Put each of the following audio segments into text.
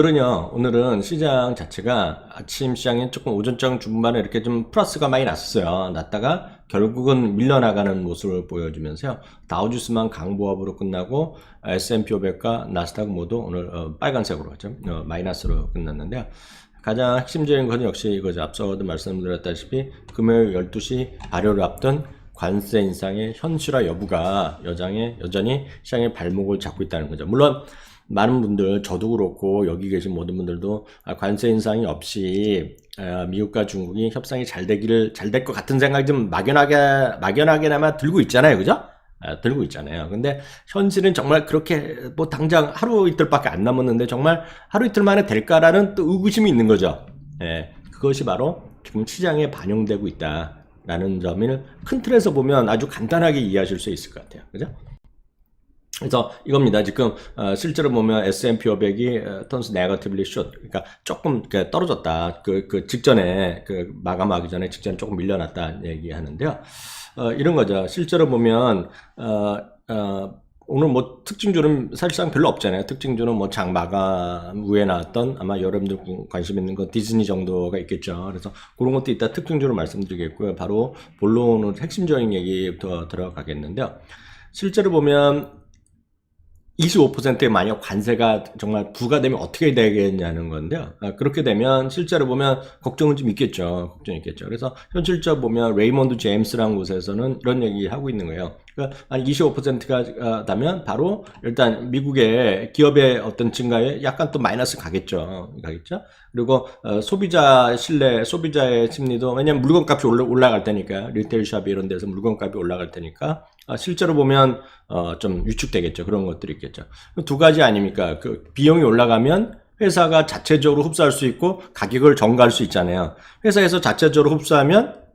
오늘은 시장 자체가 아침 시장에 조금 오전장 중반에 이렇게 좀 플러스가 많이 났었어요. 났다가 결국은 밀려나가는 모습을 보여주면서요. 다우지수만 강보합으로 끝나고 S&P 500과 나스닥 모두 오늘 빨간색으로 마이너스로 끝났는데요. 가장 핵심적인 것은 역시 이거죠. 앞서도 말씀드렸다시피 금요일 12시 발효를 앞둔 관세 인상의 현실화 여부가 여전히 시장의 발목을 잡고 있다는 거죠. 물론 많은 분들, 저도 그렇고 여기 계신 모든 분들도 관세 인상이 없이 미국과 중국이 협상이 잘 될 것 같은 생각이 좀 막연하게나마 들고 있잖아요. 그죠? 들고 있잖아요. 근데 현실은 정말 그렇게 뭐 당장 하루 이틀밖에 안 남았는데 정말 하루 이틀 만에 될까라는 또 의구심이 있는 거죠. 그것이 바로 지금 시장에 반영되고 있다라는 점을 큰 틀에서 보면 아주 간단하게 이해하실 수 있을 것 같아요. 그죠? 그래서 이겁니다. 지금 실제로 보면 S&P 500이 턴스 네거티블리 숏, 그러니까 조금 떨어졌다. 그 직전에 마감하기 전에 직전에 조금 밀려났다 얘기하는데요. 이런 거죠. 실제로 보면 오늘 뭐 특징주는 사실상 별로 없잖아요. 특징주는 뭐 장 마감 후에 나왔던 아마 여러분들 관심 있는 건 디즈니 정도가 있겠죠. 그래서 그런 것도 이따 특징주로 말씀드리겠고요. 바로 본론은 핵심적인 얘기부터 들어가겠는데요. 실제로 보면 25%의 만약 관세가 정말 부과되면 어떻게 되겠냐는 건데요. 그렇게 되면 실제로 보면 걱정은 좀 있겠죠. 걱정이 있겠죠. 그래서 현실적으로 보면 레이먼드 제임스라는 곳에서는 이런 얘기 하고 있는 거예요. 그러니까 한 25%가 나면 바로 일단 미국의 기업의 어떤 증가에 약간 또 마이너스 가겠죠. 그리고 소비자의 심리도, 왜냐면 물건값이 올라갈 테니까, 리테일샵 이런 데서 물건값이 올라갈 테니까 실제로 보면 좀 위축되겠죠. 그런 것들이 있겠죠. 두 가지 아닙니까? 그 비용이 올라가면 회사가 자체적으로 흡수할 수 있고 가격을 정가할 수 있잖아요. 회사에서 자체적으로 흡수하면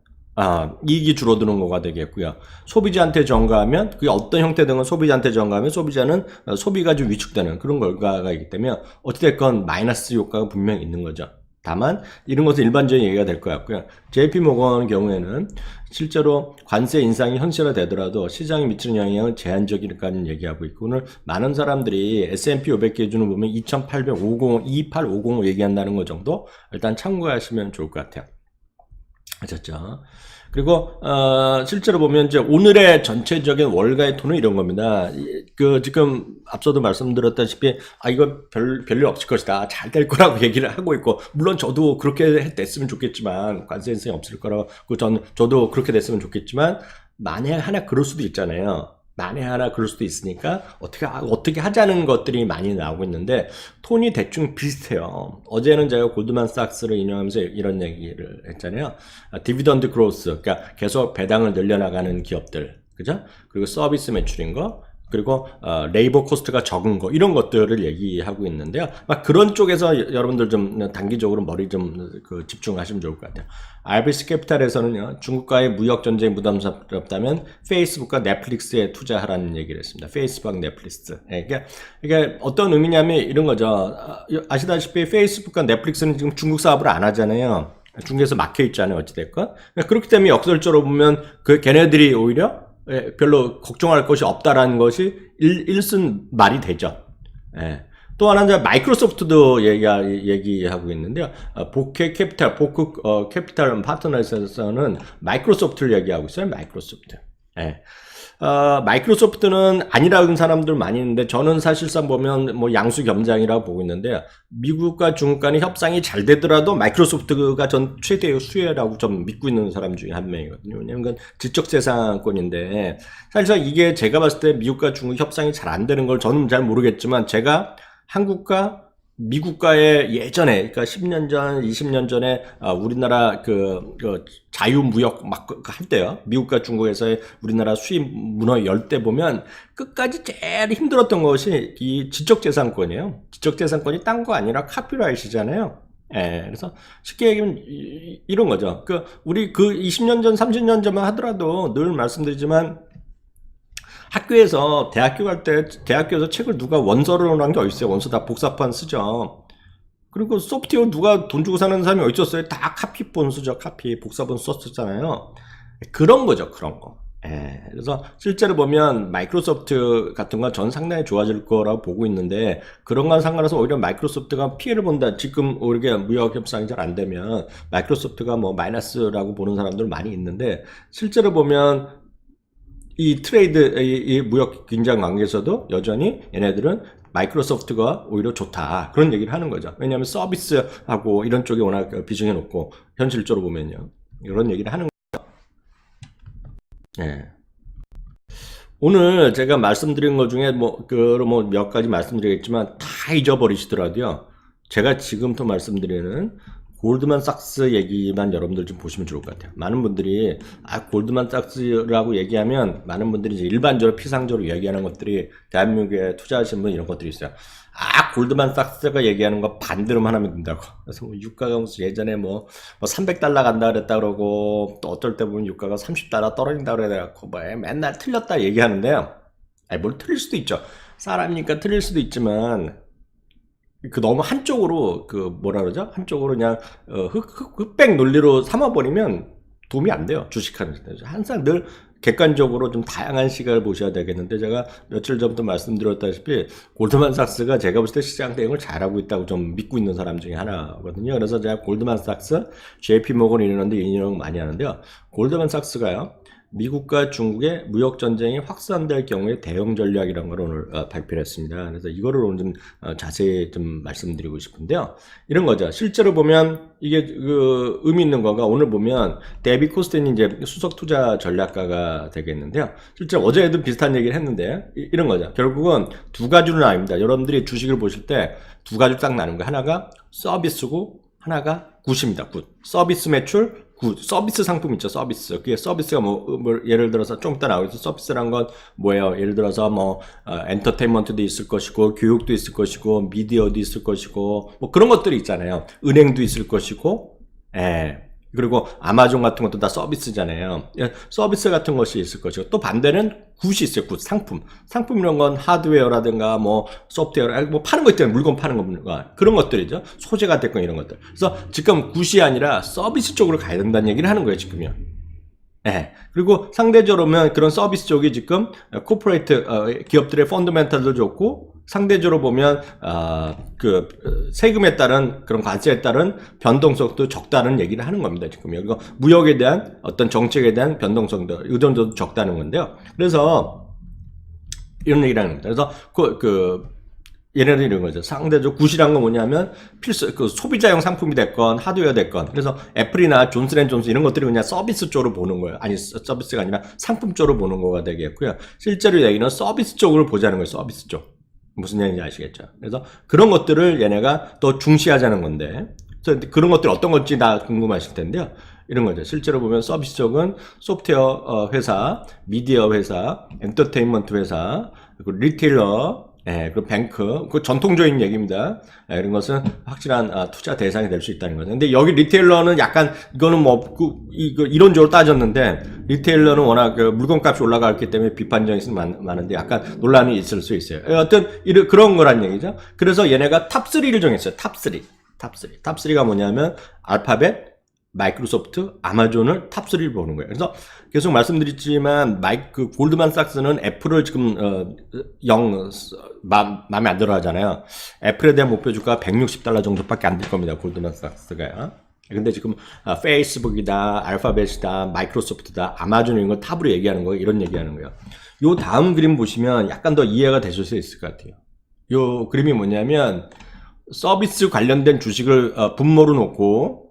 이익이 줄어드는 거가 되겠고요. 소비자한테 전가하면, 그게 어떤 형태든 소비자한테 전가하면 소비자는 소비가 좀 위축되는 그런 결과가 있기 때문에 어찌됐건 마이너스 효과가 분명히 있는 거죠. 다만 이런 것은 일반적인 얘기가 될 것 같고요. JP 모건 경우에는 실제로 관세 인상이 현실화되더라도 시장에 미치는 영향은 제한적이라는 얘기하고 있고, 오늘 많은 사람들이 S&P 500 기준으로 보면 2850 얘기한다는 것 정도 일단 참고하시면 좋을 것 같아요. 아셨죠? 그리고 실제로 보면 이제 오늘의 전체적인 월가의 톤은 이런 겁니다. 지금 앞서도 말씀드렸다시피 이거 별일 없을 것이다, 잘 될 거라고 얘기를 하고 있고, 물론 저도 그렇게 됐으면 좋겠지만, 관세 인상이 없을 거라고 저도 그렇게 됐으면 좋겠지만, 만약 하나 그럴 수도 있잖아요. 만에 하나 그럴 수도 있으니까 어떻게 하자는 것들이 많이 나오고 있는데 톤이 대충 비슷해요. 어제는 제가 골드만삭스를 인용하면서 이런 얘기를 했잖아요. 디비던드 크로스, 그러니까 계속 배당을 늘려나가는 기업들, 그죠? 그리고 서비스 매출인 거, 그리고 레이버 코스트가 적은 거, 이런 것들을 얘기하고 있는데요. 막 그런 쪽에서 여러분들 좀 단기적으로 머리 좀 집중하시면 좋을 것 같아요. RBC 캐피탈에서는요, 중국과의 무역 전쟁이 부담스럽다면 페이스북과 넷플릭스에 투자하라는 얘기를 했습니다. 페이스북, 넷플릭스. 이게 어떤 의미냐면 이런 거죠. 아시다시피 페이스북과 넷플릭스는 지금 중국 사업을 안 하잖아요. 중국에서 막혀 있잖아요. 어찌됐건. 그렇기 때문에 역설적으로 보면 걔네들이 오히려 별로 걱정할 것이 없다라는 것이 일순 말이 되죠. 또 하나는 마이크로소프트도 얘기하고 있는데요. 보크 캐피탈 파트너에서는 마이크로소프트를 얘기하고 있어요. 마이크로소프트. 마이크로소프트는 아니라는 사람들 많이 있는데, 저는 사실상 보면 뭐 양수 겸장이라고 보고 있는데요. 미국과 중국 간의 협상이 잘 되더라도 마이크로소프트가 전 최대의 수혜라고 좀 믿고 있는 사람 중에 한 명이거든요. 왜냐면 그건 지적재산권인데, 사실상 이게 제가 봤을 때 미국과 중국 협상이 잘 안 되는 걸 저는 잘 모르겠지만, 제가 한국과 미국과의 예전에, 그러니까 10년 전, 20년 전에 우리나라 자유무역 막 할 때요. 미국과 중국에서의 우리나라 수입 문어 열 때 보면 끝까지 제일 힘들었던 것이 이 지적재산권이에요. 지적재산권이 딴 거 아니라 카피라이트잖아요. 그래서 쉽게 얘기하면 이런 거죠. 우리 20년 전, 30년 전만 하더라도 늘 말씀드리지만, 학교에서 대학교 갈 때 대학교에서 책을 누가 원서로 한 게 어딨어요. 원서 다 복사판 쓰죠. 그리고 소프트웨어 누가 돈 주고 사는 사람이 어딨었어요. 다 카피본 쓰죠. 복사본 썼었잖아요. 그런 거죠. 그런 거. 그래서 실제로 보면 마이크로소프트 같은 건 전 상당히 좋아질 거라고 보고 있는데 그런 건 상관없어 오히려 마이크로소프트가 피해를 본다. 지금 우리가 무역 협상이 잘 안 되면 마이크로소프트가 뭐 마이너스라고 보는 사람들 많이 있는데 실제로 보면 이 트레이드 이 무역 긴장 관계에서도 여전히 얘네들은 마이크로소프트가 오히려 좋다 그런 얘기를 하는 거죠. 왜냐하면 서비스하고 이런 쪽이 워낙 비중이 높고 현실적으로 보면요 이런 얘기를 하는 거죠. 예. 오늘 제가 말씀드린 것 중에 뭐 몇 가지 말씀드리겠지만 다 잊어버리시더라도요. 제가 지금부터 말씀드리는 골드만삭스 얘기만 여러분들 좀 보시면 좋을 것 같아요. 많은 분들이 골드만삭스라고 얘기하면 많은 분들이 이제 일반적으로 피상적으로 얘기하는 것들이 대한민국에 투자하시는 분 이런 것들이 있어요. 골드만삭스가 얘기하는 거 반대로만 하면 된다고. 그래서 뭐 유가가 예전에 뭐 300달러 간다 그랬다 그러고 또 어떨 때 보면 유가가 30달러 떨어진다 그래갖고 뭐 맨날 틀렸다 얘기하는데요. 뭘 틀릴 수도 있죠. 사람이니까 틀릴 수도 있지만 너무 한쪽으로 뭐라 그러죠? 한쪽으로 그냥 흑백 논리로 삼아버리면 도움이 안 돼요. 주식하는 데 항상 늘 객관적으로 좀 다양한 시각을 보셔야 되겠는데 제가 며칠 전부터 말씀드렸다시피 골드만삭스가 제가 봤을 때 시장 대응을 잘하고 있다고 좀 믿고 있는 사람 중에 하나거든요. 그래서 제가 골드만삭스, JP모건 이러는데 인용 많이 하는데요. 골드만삭스가요. 미국과 중국의 무역 전쟁이 확산될 경우에 대응 전략이라는 걸 오늘 발표를 했습니다. 그래서 이거를 오늘 좀 자세히 좀 말씀드리고 싶은데요. 이런 거죠. 실제로 보면 이게 의미 있는 거가 오늘 보면 데이비 코스텐이 이제 수석 투자 전략가가 되겠는데요. 실제로 어제도 비슷한 얘기를 했는데 이런 거죠. 결국은 두 가지로 나뉩니다. 여러분들이 주식을 보실 때 두 가지로 딱 나눈 거예요. 하나가 서비스고 하나가 굿입니다. 굿. 서비스 매출 서비스 상품 있죠, 서비스. 그게 서비스가 예를 들어서 좀 이따 나오겠죠. 서비스란 건 뭐예요? 예를 들어서 엔터테인먼트도 있을 것이고, 교육도 있을 것이고, 미디어도 있을 것이고, 그런 것들이 있잖아요. 은행도 있을 것이고, 그리고 아마존 같은 것도 다 서비스잖아요. 서비스 같은 것이 있을 것이고, 또 반대는 굿이 있어요, 굿. 상품. 상품 이런 건 하드웨어라든가, 소프트웨어, 파는 거 있잖아요. 물건 파는 거. 그런 것들이죠. 소재가 됐건 이런 것들. 그래서 지금 굿이 아니라 서비스 쪽으로 가야 된다는 얘기를 하는 거예요, 지금요. 그리고 상대적으로 보면 그런 서비스 쪽이 지금 코퍼레이트 기업들의 펀더멘탈도 좋고 상대적으로 보면 세금에 따른 그런 관세에 따른 변동성도 적다는 얘기를 하는 겁니다. 지금 이거 무역에 대한 어떤 정책에 대한 변동성도 의존도도 적다는 건데요. 그래서 이런 얘기를 하는 겁니다. 그래서 얘네들 이런 거죠. 상대적으로 굿이란 건 뭐냐면 소비자용 상품이 됐건 하드웨어 됐건 그래서 애플이나 존슨앤존슨 이런 것들이 그냥 서비스 쪽으로 보는 거예요. 아니 서비스가 아니라 상품 쪽으로 보는 거가 되겠고요. 실제로 얘기는 서비스 쪽을 보자는 거예요. 서비스 쪽. 무슨 얘기인지 아시겠죠? 그래서 그런 것들을 얘네가 더 중시하자는 건데 그런 것들이 어떤 건지 다 궁금하실 텐데요. 이런 거죠. 실제로 보면 서비스 쪽은 소프트웨어 회사, 미디어 회사, 엔터테인먼트 회사, 그리고 리테일러, 그 뱅크, 전통적인 얘기입니다. 이런 것은 확실한 투자 대상이 될 수 있다는 거죠. 근데 여기 리테일러는 약간 이거는 이론적으로 따졌는데 리테일러는 워낙 물건값이 올라갔기 때문에 비판적이 많은데 약간 논란이 있을 수 있어요. 어떤 그런 거란 얘기죠. 그래서 얘네가 탑3를 정했어요. 탑3. 탑3가 뭐냐면 알파벳, 마이크로소프트, 아마존을 탑3를 보는 거예요. 그래서 계속 말씀드렸지만 골드만삭스는 애플을 지금 마음에 안 들어 하잖아요. 애플에 대한 목표 주가가 $160 정도밖에 안 될 겁니다. 골드만삭스가. 근데 지금 페이스북이다, 알파벳이다, 마이크로소프트다, 아마존 이런 거 탑으로 얘기하는 거예요. 이런 얘기하는 거예요. 요 다음 그림 보시면 약간 더 이해가 되실 수 있을 것 같아요. 요 그림이 뭐냐면 서비스 관련된 주식을 분모로 놓고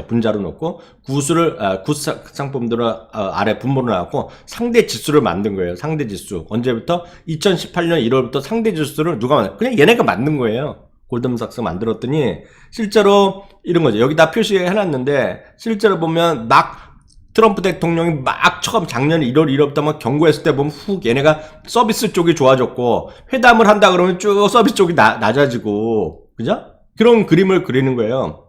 분자로 놓고 굿 상품들을 아래 분모로 놔갖고 상대 지수를 만든 거예요. 상대 지수. 언제부터? 2018년 1월부터 상대 지수를 누가 만든? 그냥 얘네가 만든 거예요. 골드만삭스가 만들었더니 실제로 이런 거죠. 여기다 표시해놨는데 실제로 보면 트럼프 대통령이 처음 작년 1월 1월부터 막 경고했을 때 보면 얘네가 서비스 쪽이 좋아졌고 회담을 한다 그러면 쭉 서비스 쪽이 낮아지고 그죠? 그런 그림을 그리는 거예요.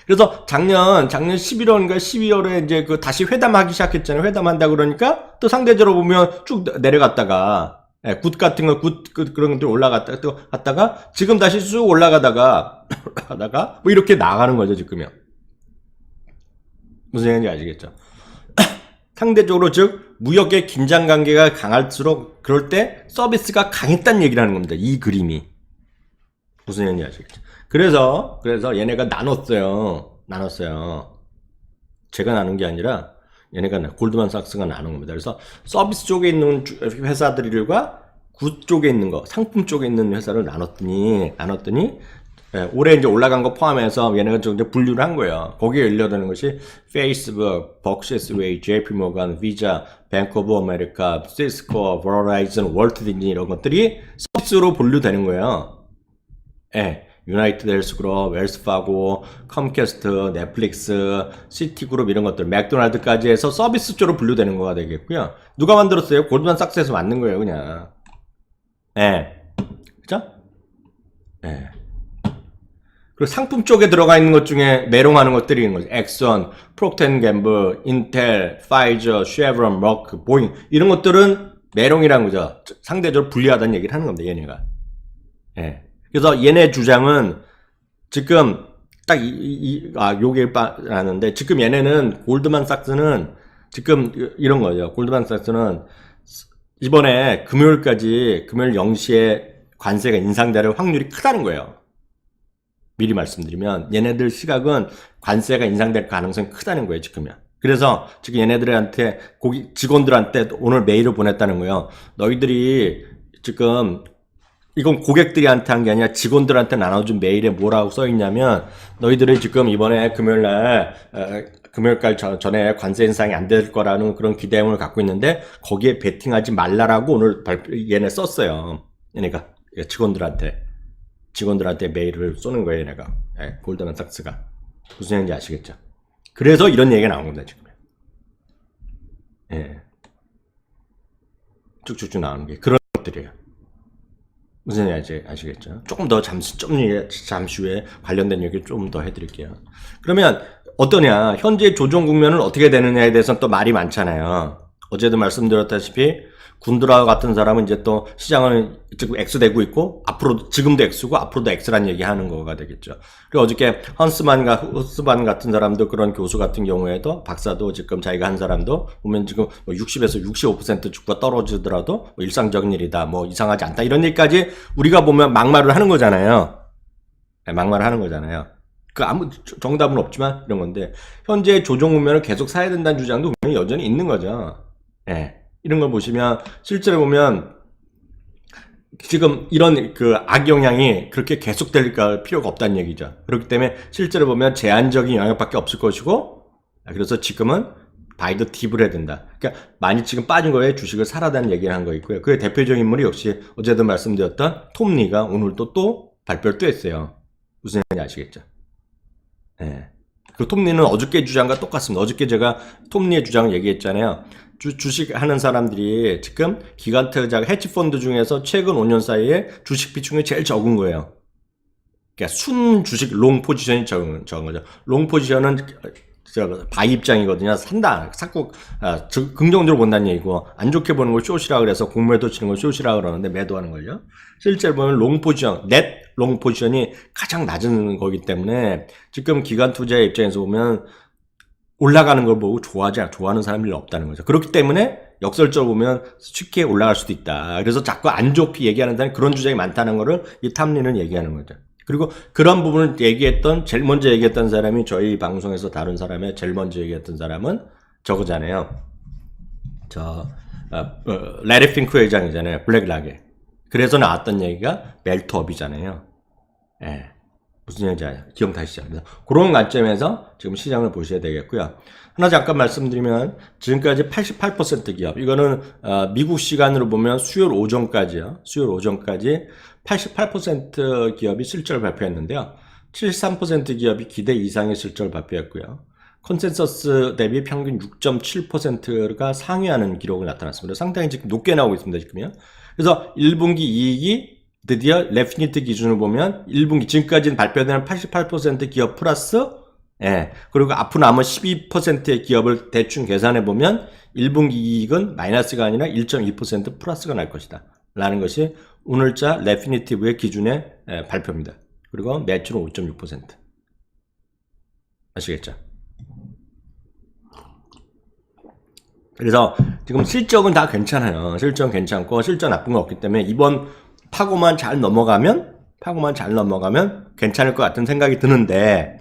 그래서 작년 11월인가 12월에 이제 다시 회담하기 시작했잖아요. 회담한다 그러니까 또 상대적으로 보면 쭉 내려갔다가 굿 같은 거 그런 것들 올라갔다가 또 갔다가 지금 다시 쭉 올라가다가 이렇게 나가는 거죠, 지금요. 무슨 얘기인지 아시겠죠? 상대적으로 즉 무역의 긴장 관계가 강할수록 그럴 때 서비스가 강했다는 얘기를 하는 겁니다. 이 그림이. 무슨 얘기인지 아시겠죠? 그래서 얘네가 나눴어요. 제가 나눈 게 아니라 얘네가 골드만삭스가 나눈 겁니다. 그래서 서비스 쪽에 있는 회사들과 굿 쪽에 있는 거, 상품 쪽에 있는 회사를 나눴더니 올해 이제 올라간 거 포함해서 얘네가 좀 이제 분류를 한 거예요. 거기에 열려드는 것이 페이스북, 버크셔스웨이, JP모건, 비자, 뱅크 오브 아메리카, 시스코, 버라이즌, 월트 디즈니 이런 것들이 서비스로 분류되는 거예요. 예. 유나이티드 헬스그룹, 웰스파고, 컴캐스트, 넷플릭스, 시티그룹 이런 것들, 맥도날드까지 해서 서비스 쪽으로 분류되는 거가 되겠고요. 누가 만들었어요? 골드만삭스에서 만든 거예요, 그냥. 예. 그죠? 예. 그리고 상품 쪽에 들어가 있는 것 중에 메롱하는 것들이 있는 거죠. 엑선, 프록텐 갬블, 인텔, 파이저, 쉐브론, 머크, 보잉 이런 것들은 메롱이라는 거죠. 상대적으로 불리하다는 얘기를 하는 겁니다. 얘네가. 예. 그래서 얘네 주장은 지금 딱 요게 빠라는데 지금 얘네는 골드만삭스는 지금 이런 거죠. 골드만삭스는 이번에 금요일 0시에 관세가 인상될 확률이 크다는 거예요. 미리 말씀드리면 얘네들 시각은 관세가 인상될 가능성이 크다는 거예요. 지금요. 그래서 지금 얘네들한테 직원들한테 오늘 메일을 보냈다는 거예요. 너희들이 지금 이건 고객들한테 한 게 아니라 직원들한테 나눠준 메일에 뭐라고 써있냐면 너희들이 지금 이번에 금요일날 전에 관세 인상이 안 될 거라는 그런 기대감을 갖고 있는데 거기에 베팅하지 말라라고 오늘 얘네 썼어요. 얘네가 직원들한테 메일을 쏘는 거예요. 얘네가. 골드만삭스가. 무슨 얘기인지 아시겠죠? 그래서 이런 얘기가 나온 겁니다. 지금. 예. 쭉쭉쭉 나오는 게 그런 것들이에요. 무슨 얘기인지 아시겠죠? 조금 더 잠시 후에 관련된 얘기를 좀 더 해드릴게요. 그러면 어떠냐? 현재 조정 국면은 어떻게 되느냐에 대해서는 또 말이 많잖아요. 어제도 말씀드렸다시피 군드라 같은 사람은 이제 또 시장은 지금 X되고 있고 앞으로 지금도 X고 앞으로도 X라는 얘기하는 거가 되겠죠. 그리고 어저께 허스반 같은 사람도 그런 교수 같은 경우에도 박사도 지금 자기가 한 사람도 보면 지금 60에서 65% 주가 떨어지더라도 일상적인 일이다, 뭐 이상하지 않다 이런 얘기까지 우리가 보면 막말을 하는 거잖아요. 막말을 하는 거잖아요. 그 아무 정답은 없지만 이런 건데 현재 조정 국면을 계속 사야 된다는 주장도 여전히 있는 거죠. 예. 이런 걸 보시면 실제로 보면 지금 이런 그 악영향이 그렇게 계속될 필요가 없다는 얘기죠. 그렇기 때문에 실제로 보면 제한적인 영향밖에 없을 것이고 그래서 지금은 바이 더 딥을 해야 된다. 그러니까 많이 지금 빠진 거에 주식을 사라다는 얘기를 한 거 있고요. 그의 대표적인 인물이 역시 어제도 말씀드렸던 톰 리가 오늘도 또 발표를 또 했어요. 무슨 얘기인지 아시겠죠? 예. 그 톰 리는 어저께 주장과 똑같습니다. 어저께 제가 톰 리의 주장을 얘기했잖아요. 주식 하는 사람들이 지금 기관 투자 헤지펀드 중에서 최근 5년 사이에 주식 비중이 제일 적은 거예요. 그러니까 순 주식 롱 포지션이 적은 거죠. 롱 포지션은 바이 입장이거든요. 샀고 긍정적으로 본다는 얘기고 안 좋게 보는 걸 숏이라 그래서 공매도 치는 걸 숏이라 그러는데 매도하는 걸요. 실제로 보면 롱 포지션, 넷 롱 포지션이 가장 낮은 거기 때문에 지금 기관 투자의 입장에서 보면 올라가는 걸 보고 좋아하는 사람이 없다는 거죠. 그렇기 때문에 역설적으로 보면 쉽게 올라갈 수도 있다. 그래서 자꾸 안 좋게 얘기하는 사람이 그런 주장이 많다는 거를 이 탐리는 얘기하는 거죠. 그리고 그런 부분을 제일 먼저 얘기했던 사람이 저희 방송에서 다룬 사람의 제일 먼저 얘기했던 사람은 저거잖아요. 레리 핑크 회장이잖아요. 블랙락에. 그래서 나왔던 얘기가 멜트업이잖아요. 예. 무슨 얘기인지 기억나시죠? 그런 관점에서 지금 시장을 보셔야 되겠고요. 하나 잠깐 말씀드리면 지금까지 88% 기업, 이거는 미국 시간으로 보면 수요일 오전까지요. 수요일 오전까지 88% 기업이 실적을 발표했는데요. 73% 기업이 기대 이상의 실적을 발표했고요. 컨센서스 대비 평균 6.7%가 상회하는 기록을 나타났습니다. 상당히 지금 높게 나오고 있습니다. 지금요. 그래서 1분기 이익이 드디어 레피니트 기준으로 보면 1분기 지금까지는 발표되는 88% 기업 플러스 그리고 앞으로 남은 12%의 기업을 대충 계산해 보면 1분기 이익은 마이너스가 아니라 1.2% 플러스가 날 것이다 라는 것이 오늘자 레피니티브의 기준의 발표입니다. 그리고 매출은 5.6%. 아시겠죠? 그래서 지금 실적은 다 괜찮아요. 실적 괜찮고 실적 나쁜 거 없기 때문에 이번 파고만 잘 넘어가면 괜찮을 것 같은 생각이 드는데,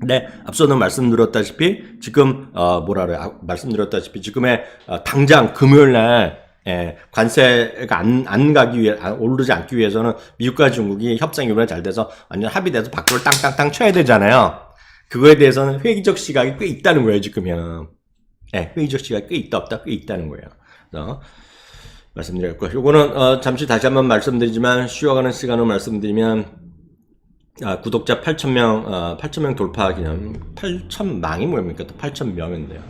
네, 앞서는 말씀드렸다시피 지금 말씀드렸다시피 지금의 당장 금요일 날 관세가 안 가기 위해 오르지 않기 위해서는 미국과 중국이 협상이 이번에 잘 돼서 완전 합의돼서 밖으로 땅땅땅 쳐야 되잖아요. 그거에 대해서는 회의적 시각이 꽤 있다는 거예요, 지금은. 회의적 시각이 꽤 있다 없다 꽤 있다는 거예요. 그래서 말씀드렸고, 요거는 잠시 다시 한번 말씀드리지만 쉬어가는 시간으로 말씀드리면, 구독자 8,000명, 8,000명 돌파 기념, 8,000망이 뭡니까? 또 8,000명인데요.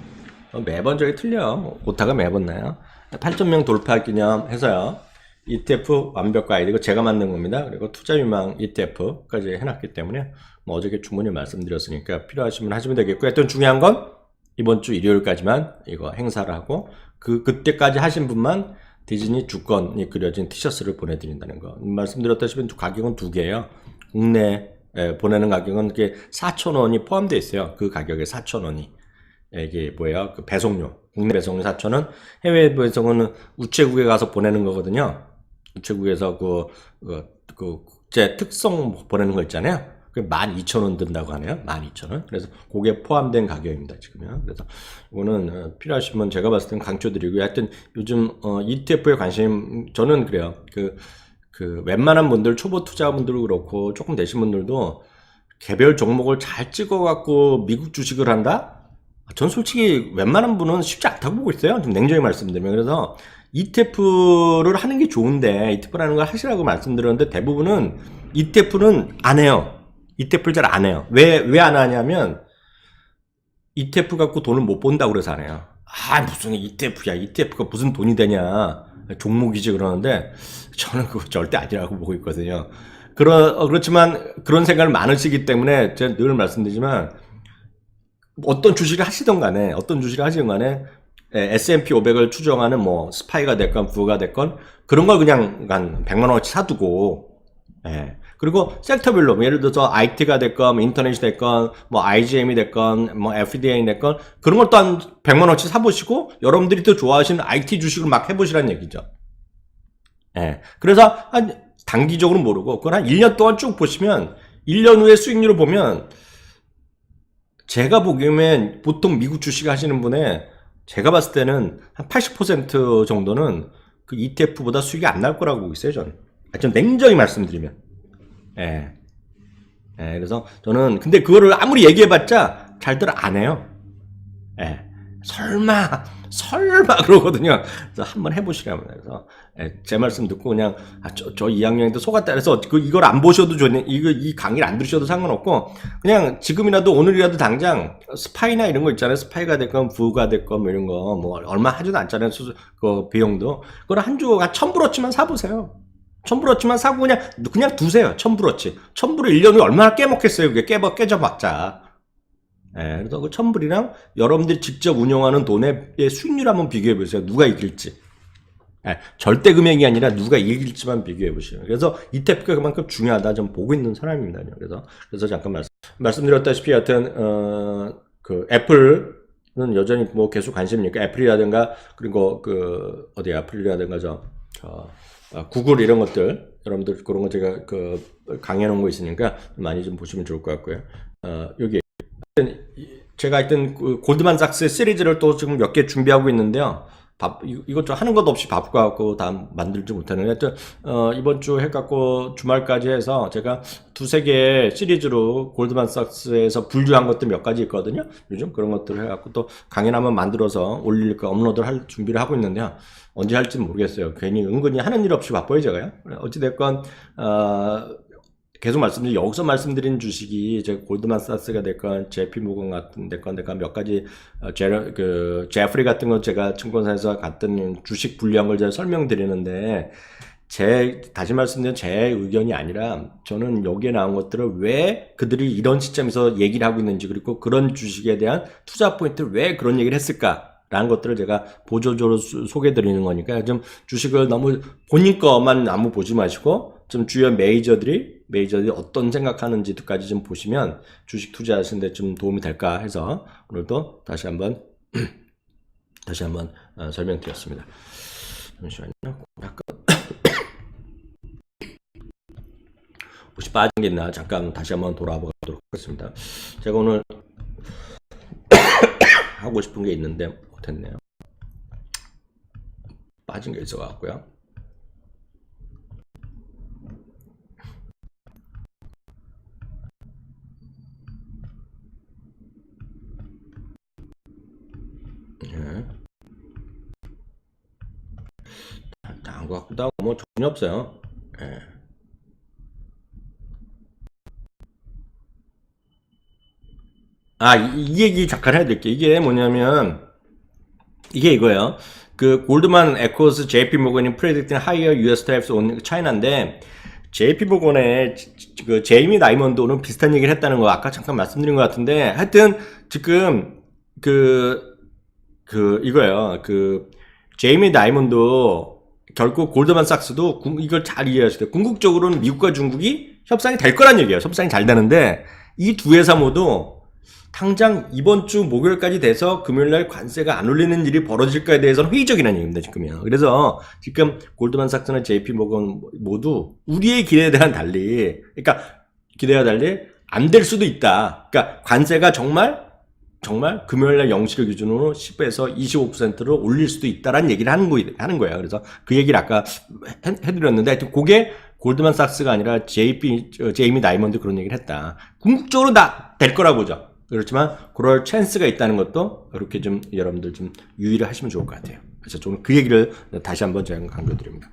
매번 저기 틀려요. 오타가 매번 나요. 8,000명 돌파 기념 해서요. ETF 완벽 가이드, 이거 제가 만든 겁니다. 그리고 투자유망 ETF까지 해놨기 때문에, 뭐 어저께 주문을 말씀드렸으니까 필요하시면 하시면 되겠고, 하여튼 중요한 건 이번 주 일요일까지만 이거 행사를 하고, 그때까지 하신 분만 디즈니 주권이 그려진 티셔츠를 보내드린다는 거. 말씀드렸다시피 가격은 두 개예요. 국내 보내는 가격은 그게 4,000원이 포함되어 있어요. 그 가격에 4,000원이. 이게 뭐예요? 그 배송료. 국내 배송료 4,000원. 해외 배송은 우체국에 가서 보내는 거거든요. 우체국에서 그 국제 특송 보내는 거 있잖아요. 그 12,000원 든다고 하네요. 12,000원. 그래서 그게 포함된 가격입니다, 지금요. 그래서 이거는 필요하시면 제가 봤을 땐 강조드리고요. 하여튼 요즘 ETF에 관심, 저는 그래요. 웬만한 분들, 초보 투자분들도 그렇고, 조금 되신 분들도 개별 종목을 잘 찍어갖고 미국 주식을 한다? 전 솔직히 웬만한 분은 쉽지 않다고 보고 있어요. 좀 냉정히 말씀드리면. 그래서 ETF를 하는 게 좋은데, ETF라는 걸 하시라고 말씀드렸는데, 대부분은 ETF는 안 해요. ETF를 잘 안 해요. 왜 안 하냐면, ETF 갖고 돈을 못 번다고 그래서 안 해요. 무슨 ETF야. ETF가 무슨 돈이 되냐. 종목이지 그러는데, 저는 그거 절대 아니라고 보고 있거든요. 그렇지만 그런 생각을 많으시기 때문에 제가 늘 말씀드리지만, 어떤 주식을 하시던 간에 S&P 500을 추정하는 뭐 스파이가 됐건 부가 됐건 그런 걸 그냥 한 100만 원어치 사두고, 그리고 섹터별로 예를 들어서 IT가 됐건 인터넷이 됐건 뭐 IGM이 됐건 뭐 FDA이 됐건 그런 것도 한 100만 원어치 사보시고 여러분들이 또 좋아하시는 IT 주식을 막 해보시라는 얘기죠. 그래서 한 단기적으로 모르고 그건 한 1년 동안 쭉 보시면 1년 후에 수익률을 보면, 제가 보기에는 보통 미국 주식 하시는 분의 제가 봤을 때는 한 80% 정도는 그 ETF보다 수익이 안 날 거라고 보고 있어요, 저는. 좀 냉정히 말씀드리면. 그래서 저는 근데 그거를 아무리 얘기해봤자 잘들 안 해요. 설마 그러거든요. 그래서 한번 해보시라면. 그래서 제 말씀 듣고 그냥 저 2학년인데 속았다. 그래서 이걸 안 보셔도 좋네. 이 강의를 안 들으셔도 상관없고 그냥 지금이라도 오늘이라도 당장 스파이나 이런 거 있잖아요. 스파이가 됐건 부가 됐건 뭐 이런 거 뭐 얼마 하지도 않잖아요. 그 비용도 그걸 한 주 한 1,000불어치만 사보세요. 1,000불어치만 사고 그냥 두세요. 1,000불어치. 1,000불을 1년에 얼마나 깨먹겠어요. 그게 깨져봤자. 그래서 그 1,000불이랑 여러분들이 직접 운용하는 돈의 수익률 한번 비교해 보세요. 누가 이길지. 절대 금액이 아니라 누가 이길지만 비교해 보시면. 그래서 ETF가 그만큼 중요하다 좀 보고 있는 사람입니다. 그래서 잠깐 말씀드렸다시피 하여튼 그 애플은 여전히 뭐 계속 관심이니까 애플이라든가 그리고 애플이라든가 구글 이런 것들 여러분들 그런 거 제가 강의해 놓은 거 있으니까 많이 좀 보시면 좋을 것 같고요. 여기 제가 하여튼 골드만삭스 시리즈를 또 지금 몇 개 준비하고 있는데요. 이것 좀 하는 것도 없이 바쁘고 다 만들지 못하는. 하여튼 이번 주 해갖고 주말까지 해서 제가 2-3개 시리즈로 골드만삭스에서 분류한 것들 몇 가지 있거든요. 요즘 그런 것들을 해갖고 또 강의를 한번 만들어서 업로드를 할 준비를 하고 있는데요. 언제 할지는 모르겠어요. 괜히 은근히 하는 일 없이 바빠요, 제가요. 어찌됐건 계속 여기서 말씀드린 주식이 제가 골드만삭스가 됐건 JP모건 같은 됐건 몇 가지 제프리 같은 거 제가 증권사에서 갔던 주식 분류한 걸 제가 설명드리는데, 다시 말씀드리면 제 의견이 아니라 저는 여기에 나온 것들을 왜 그들이 이런 시점에서 얘기를 하고 있는지, 그리고 그런 주식에 대한 투자 포인트를 왜 그런 얘기를 했을까 라는 것들을 제가 보조적으로 소개해 드리는 거니까 좀 주식을 너무 본인 것만 아무 보지 마시고 좀 주요 메이저들이 어떤 생각하는지까지 좀 보시면 주식 투자하시는데 좀 도움이 될까 해서 오늘도 다시 한번 다시 한번 설명드렸습니다. 잠시만요. 약간 혹시 빠진 게 있나 잠깐 다시 한번 돌아보도록 하겠습니다. 제가 오늘 하고 싶은 게 있는데 못했네요. 빠진 게 있어 갖고요. 네. 나온 것 같기도 하고 뭐 전혀 없어요. 네. 이 얘기 잠깐 해드릴게요. 이게 뭐냐면 이게 이거예요. 그 골드만 에코스 JP 모건이 predicting higher US tariffs on China인데 JP 모건의 그 제이미 다이먼드는 비슷한 얘기를 했다는 거 아까 잠깐 말씀드린 것 같은데 하여튼 지금 이거예요. 그 제이미 다이먼드 결국 골드만삭스도 이걸 잘 이해하셔야 돼요. 궁극적으로는 미국과 중국이 협상이 될 거란 얘기예요. 협상이 잘 되는데 이 두 회사 모두 당장 이번 주 목요일까지 돼서 금요일날 관세가 안 올리는 일이 벌어질까에 대해서는 회의적이라는 얘기입니다. 지금요. 그래서 지금 골드만삭스나 JP 모건 모두 우리의 기대에 대한 달리, 그러니까 기대와 달리 안 될 수도 있다. 그러니까 관세가 정말 금요일날 0시를 기준으로 10에서 25%를 올릴 수도 있다라는 얘기를 하는 거예요. 그래서 그 얘기를 아까 해드렸는데 하여튼 그게 골드만삭스가 아니라 제이미 다이먼드 그런 얘기를 했다. 궁극적으로 다 될 거라 보죠. 그렇지만 그럴 찬스가 있다는 것도 이렇게 좀 여러분들 좀 유의를 하시면 좋을 것 같아요. 그래서 저는 그 얘기를 다시 한번 제가 강조드립니다.